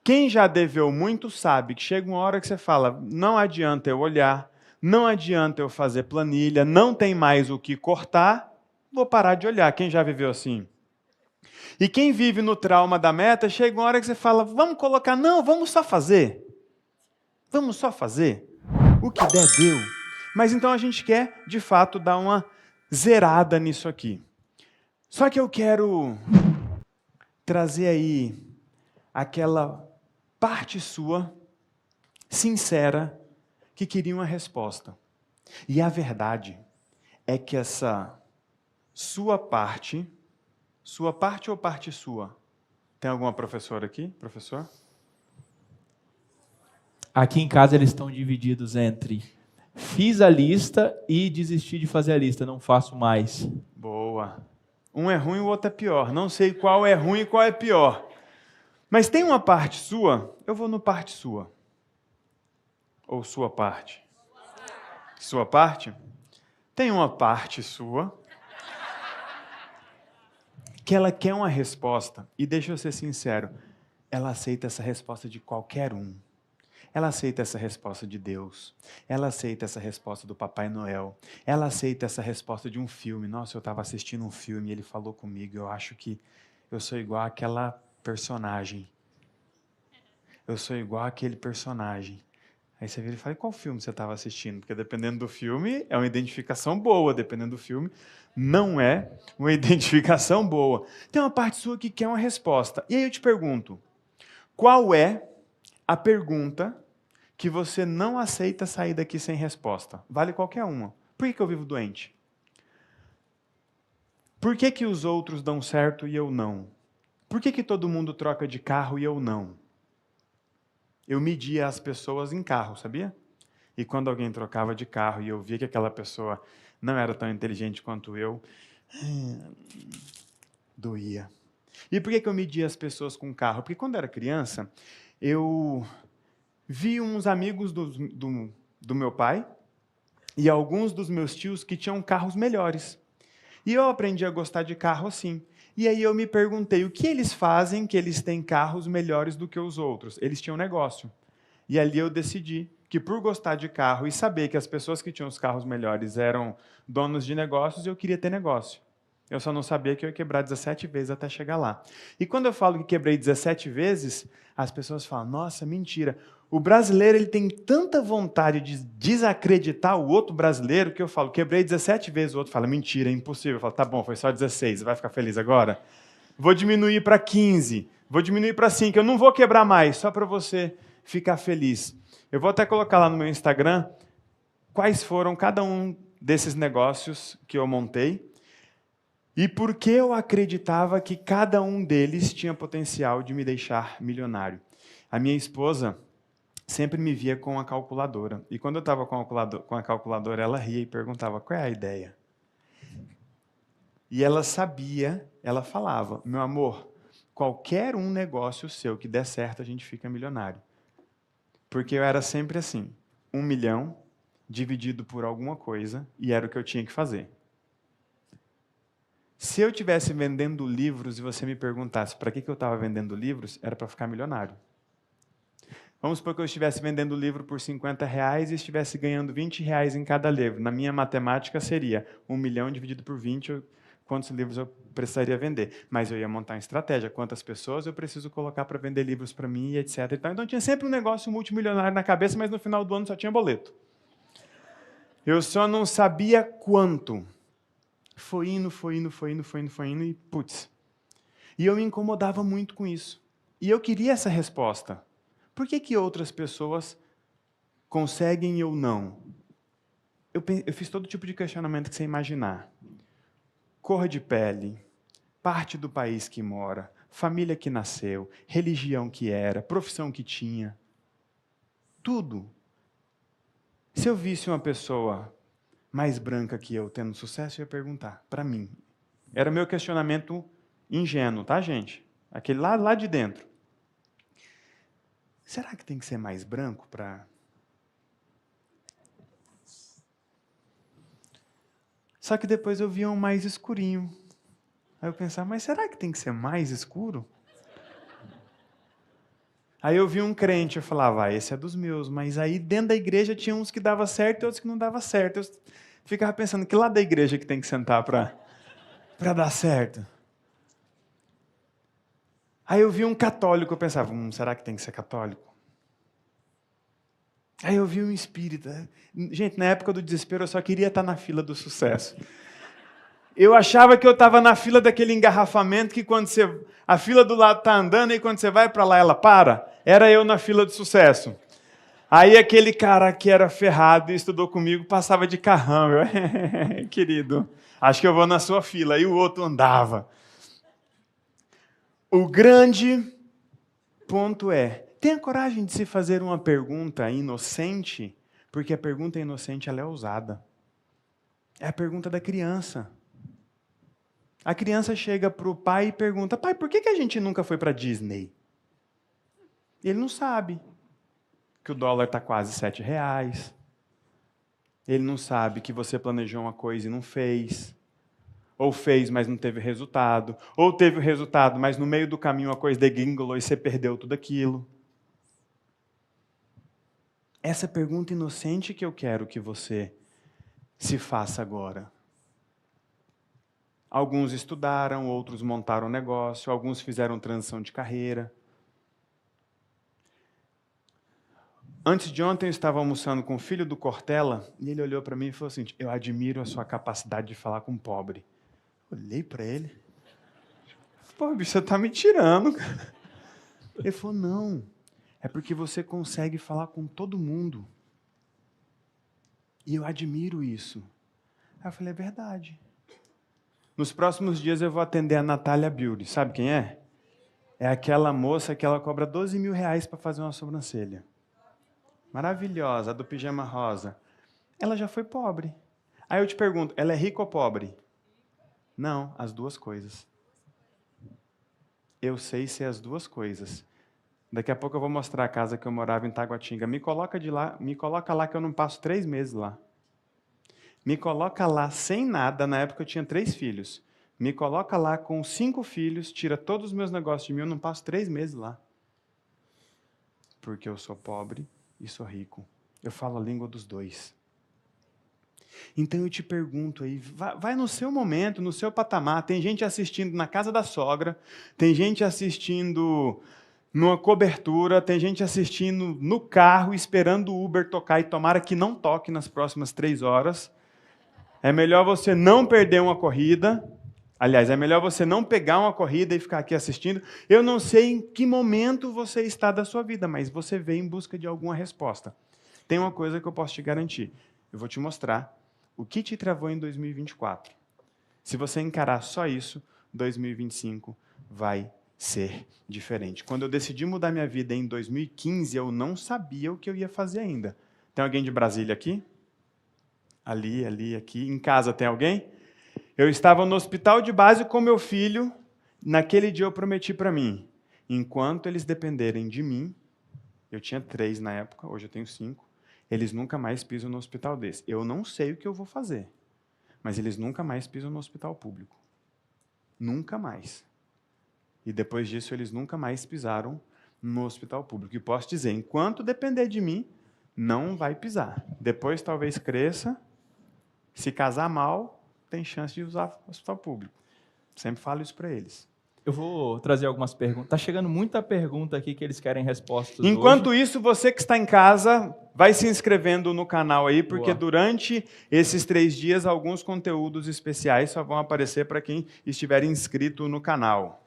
Quem já deveu muito sabe que chega uma hora que você fala, não adianta eu olhar, não adianta eu fazer planilha, não tem mais o que cortar, vou parar de olhar. Quem já viveu assim? E quem vive no trauma da meta, chega uma hora que você fala, vamos colocar, não, vamos só fazer. Vamos só fazer. O que der, deu. Mas então a gente quer, de fato, dar uma zerada nisso aqui. Só que eu quero trazer aí aquela parte sua, sincera, que queria uma resposta. E a verdade é que essa sua parte ou parte sua? Tem alguma professora aqui? Professor? Aqui em casa eles estão divididos entre fiz a lista e desisti de fazer a lista, não faço mais. Boa. Um é ruim, o outro é pior. Não sei qual é ruim e qual é pior. Mas tem uma parte sua? Eu vou no parte sua. Ou sua parte? Sua parte? Tem uma parte sua que ela quer uma resposta. E deixa eu ser sincero, ela aceita essa resposta de qualquer um. Ela aceita essa resposta de Deus. Ela aceita essa resposta do Papai Noel. Ela aceita essa resposta de um filme. Nossa, eu estava assistindo um filme e ele falou comigo. Eu acho que eu sou igual àquela personagem. Eu sou igual àquele personagem. Aí você vira e fala, qual filme você estava assistindo? Porque dependendo do filme, é uma identificação boa. Dependendo do filme, não é uma identificação boa. Tem uma parte sua que quer uma resposta. E aí eu te pergunto, qual é a pergunta que você não aceita sair daqui sem resposta? Vale qualquer uma. Por que eu vivo doente? Por que os outros dão certo e eu não? Por que todo mundo troca de carro e eu não? Eu media as pessoas em carro, sabia? E quando alguém trocava de carro e eu via que aquela pessoa não era tão inteligente quanto eu, doía. E por que eu media as pessoas com carro? Porque quando eu era criança, eu vi uns amigos do meu pai e alguns dos meus tios que tinham carros melhores. E eu aprendi a gostar de carro assim. E aí eu me perguntei, o que eles fazem que eles têm carros melhores do que os outros? Eles tinham negócio. E ali eu decidi que por gostar de carro e saber que as pessoas que tinham os carros melhores eram donos de negócios, eu queria ter negócio. Eu só não sabia que eu ia quebrar 17 vezes até chegar lá. E quando eu falo que quebrei 17 vezes, as pessoas falam, nossa, mentira. O brasileiro ele tem tanta vontade de desacreditar o outro brasileiro que eu falo, quebrei 17 vezes, o outro fala, mentira, é impossível. Eu falo, tá bom, foi só 16, você vai ficar feliz agora? Vou diminuir para 15, vou diminuir para 5, eu não vou quebrar mais, só para você ficar feliz. Eu vou até colocar lá no meu Instagram quais foram cada um desses negócios que eu montei e por que eu acreditava que cada um deles tinha potencial de me deixar milionário. A minha esposa sempre me via com a calculadora. E quando eu estava com a calculadora, ela ria e perguntava, qual é a ideia? E ela sabia, ela falava, meu amor, qualquer um negócio seu que der certo, a gente fica milionário. Porque eu era sempre assim, 1 milhão dividido por alguma coisa, e era o que eu tinha que fazer. Se eu estivesse vendendo livros e você me perguntasse para que eu estava vendendo livros, era para ficar milionário. Vamos supor que eu estivesse vendendo o livro por R$ 50 e estivesse ganhando R$ 20 em cada livro. Na minha matemática seria 1 milhão dividido por 20, quantos livros eu precisaria vender. Mas eu ia montar uma estratégia, quantas pessoas eu preciso colocar para vender livros para mim, etc. Então tinha sempre um negócio multimilionário na cabeça, mas no final do ano só tinha boleto. Eu só não sabia quanto. Foi indo e putz. E eu me incomodava muito com isso. E eu queria essa resposta. Por que outras pessoas conseguem e eu não? Eu fiz todo tipo de questionamento que você imaginar. Cor de pele, parte do país que mora, família que nasceu, religião que era, profissão que tinha. Tudo. Se eu visse uma pessoa mais branca que eu tendo sucesso, eu ia perguntar, para mim. Era o meu questionamento ingênuo, tá, gente? Aquele lá de dentro. Será que tem que ser mais branco para... Só que depois eu via um mais escurinho. Aí eu pensava, mas será que tem que ser mais escuro? Aí eu vi um crente, eu falava, esse é dos meus. Mas aí dentro da igreja tinha uns que dava certo e outros que não dava certo. Eu ficava pensando, que lado da igreja que tem que sentar para dar certo? Aí eu vi um católico, eu pensava, será que tem que ser católico? Aí eu vi um espírita. Gente, na época do desespero eu só queria estar na fila do sucesso. Eu achava que eu estava na fila daquele engarrafamento que quando a fila do lado está andando e quando você vai para lá ela para. Era eu na fila de sucesso. Aí aquele cara que era ferrado e estudou comigo passava de carrão. Eu, querido, acho que eu vou na sua fila. Aí o outro andava. O grande ponto é, tenha coragem de se fazer uma pergunta inocente, porque a pergunta inocente ela é ousada. É a pergunta da criança. A criança chega para o pai e pergunta, pai, por que a gente nunca foi para Disney? Ele não sabe que o dólar está quase R$7. Ele não sabe que você planejou uma coisa e não fez. Ou fez, mas não teve resultado. Ou teve o resultado, mas no meio do caminho a coisa degringolou e você perdeu tudo aquilo. Essa pergunta inocente que eu quero que você se faça agora. Alguns estudaram, outros montaram negócio, alguns fizeram transição de carreira. Antes de ontem eu estava almoçando com o filho do Cortella e ele olhou para mim e falou assim, eu admiro a sua capacidade de falar com pobre. Olhei para ele. Pô, bicho, você está me tirando. Ele falou, não, é porque você consegue falar com todo mundo. E eu admiro isso. Aí eu falei, é verdade. Nos próximos dias eu vou atender a Natália Beauty. Sabe quem é? É aquela moça que ela cobra R$12 mil para fazer uma sobrancelha. Maravilhosa, a do pijama rosa. Ela já foi pobre. Aí eu te pergunto, ela é rica ou pobre? Não, as duas coisas. Eu sei ser as duas coisas. Daqui a pouco eu vou mostrar a casa que eu morava em Taguatinga. Me coloca lá que eu não passo 3 meses lá. Me coloca lá sem nada, na época eu tinha 3 filhos. Me coloca lá com 5 filhos, tira todos os meus negócios de mim, eu não passo 3 meses lá. Porque eu sou pobre e sou rico. Eu falo a língua dos dois. Então eu te pergunto aí, vai no seu momento, no seu patamar. Tem gente assistindo na casa da sogra, tem gente assistindo numa cobertura, tem gente assistindo no carro, esperando o Uber tocar e tomara que não toque nas próximas 3 horas. É melhor você não perder uma corrida. Aliás, é melhor você não pegar uma corrida e ficar aqui assistindo. Eu não sei em que momento você está da sua vida, mas você veio em busca de alguma resposta. Tem uma coisa que eu posso te garantir. Eu vou te mostrar o que te travou em 2024. Se você encarar só isso, 2025 vai ser diferente. Quando eu decidi mudar minha vida em 2015, eu não sabia o que eu ia fazer ainda. Tem alguém de Brasília aqui? Ali, aqui. Em casa tem alguém? Eu estava no hospital de base com meu filho. Naquele dia eu prometi para mim, enquanto eles dependerem de mim, eu tinha 3 na época, hoje eu tenho 5, eles nunca mais pisam no hospital desse. Eu não sei o que eu vou fazer, mas eles nunca mais pisam no hospital público. Nunca mais. E depois disso, eles nunca mais pisaram no hospital público. E posso dizer, enquanto depender de mim, não vai pisar. Depois talvez cresça, se casar mal, tem chance de usar o hospital público. Sempre falo isso para eles. Eu vou trazer algumas perguntas. Está chegando muita pergunta aqui que eles querem respostas Enquanto hoje. isso, você que está em casa, vai se inscrevendo no canal aí, porque durante esses 3 dias, alguns conteúdos especiais só vão aparecer para quem estiver inscrito no canal.